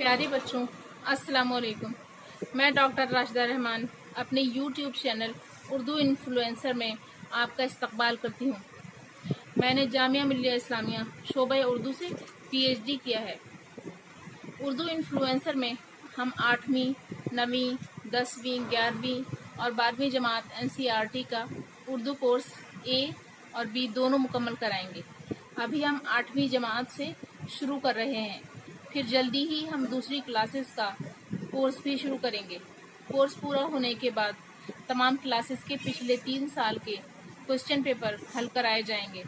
प्यारे बच्चों, अस्सलाम वालेकुम। मैं डॉक्टर राशिदा रहमान अपने यूट्यूब चैनल उर्दू इन्फ्लुएंसर में आपका इस्तकबाल करती हूँ। मैंने जामिया मिल्लिया इस्लामिया शोबा उर्दू से पीएचडी किया है। उर्दू इन्फ्लुएंसर में हम 8वीं, 9वीं, 10वीं, 11वीं और 12वीं जमात एनसीईआरटी का उर्दू कोर्स ए और बी दोनों मुकम्मल कराएंगे। अभी हम 8वीं जमात से शुरू कर रहे हैं, फिर जल्दी ही हम दूसरी क्लासेस का कोर्स भी शुरू करेंगे। कोर्स पूरा होने के बाद तमाम क्लासेस के पिछले 3 साल के क्वेश्चन पेपर हल कराए जाएंगे।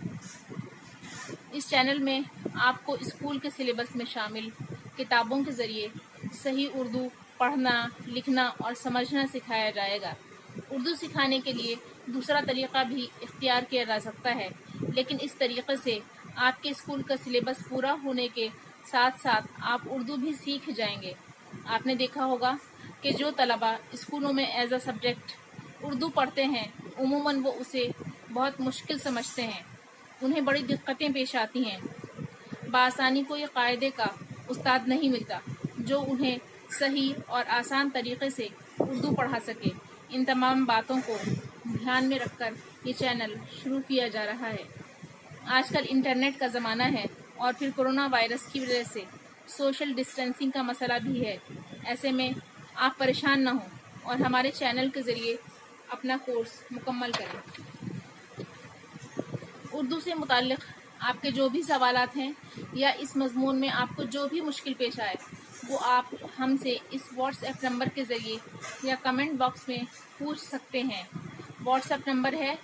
इस चैनल में आपको स्कूल के सिलेबस में शामिल किताबों के ज़रिए सही उर्दू पढ़ना, लिखना और समझना सिखाया जाएगा। उर्दू सिखाने के लिए दूसरा तरीक़ा भी इख्तियार किया जा सकता है, लेकिन इस तरीक़े से आपके स्कूल का सिलेबस पूरा होने के साथ साथ आप उर्दू भी सीख जाएंगे। आपने देखा होगा कि जो तलबा स्कूलों में एज अ सब्जेक्ट उर्दू पढ़ते हैं, उमूमन वो उसे बहुत मुश्किल समझते हैं, उन्हें बड़ी दिक्कतें पेश आती हैं। बआसानी कोई कायदे का उस्ताद नहीं मिलता जो उन्हें सही और आसान तरीक़े से उर्दू पढ़ा सके। इन तमाम बातों को ध्यान में रखकर ये चैनल शुरू किया जा रहा है। आजकल इंटरनेट का ज़माना है और फिर कोरोना वायरस की वजह से सोशल डिस्टेंसिंग का मसला भी है। ऐसे में आप परेशान ना हों और हमारे चैनल के ज़रिए अपना कोर्स मुकम्मल करें। उर्दू से मुताल्लिक़ आपके जो भी सवालात हैं या इस मज़मून में आपको जो भी मुश्किल पेश आए, वो आप हमसे इस व्हाट्सएप नंबर के ज़रिए या कमेंट बॉक्स में पूछ सकते हैं। व्हाट्सएप नंबर है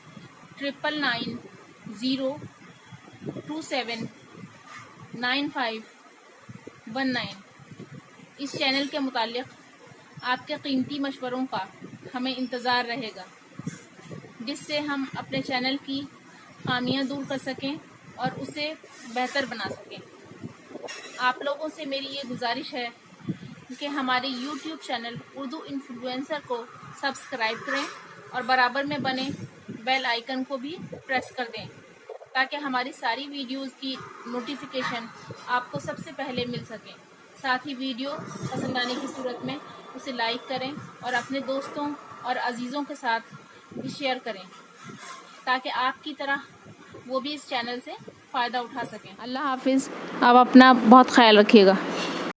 9990279519। इस चैनल के मुताल्लिक़ आपके कीमती मशवरों का हमें इंतज़ार रहेगा, जिससे हम अपने चैनल की खामियां दूर कर सकें और उसे बेहतर बना सकें। आप लोगों से मेरी ये गुजारिश है कि हमारे यूट्यूब चैनल उर्दू इन्फ्लुएंसर को सब्सक्राइब करें और बराबर में बने बेल आइकन को भी प्रेस कर दें, ताकि हमारी सारी वीडियोस की नोटिफिकेशन आपको सबसे पहले मिल सके। साथ ही वीडियो पसंद आने की सूरत में उसे लाइक करें और अपने दोस्तों और अजीज़ों के साथ भी शेयर करें, ताकि आपकी तरह वो भी इस चैनल से फ़ायदा उठा सकें। अल्लाह हाफिज़। आप अपना बहुत ख्याल रखिएगा।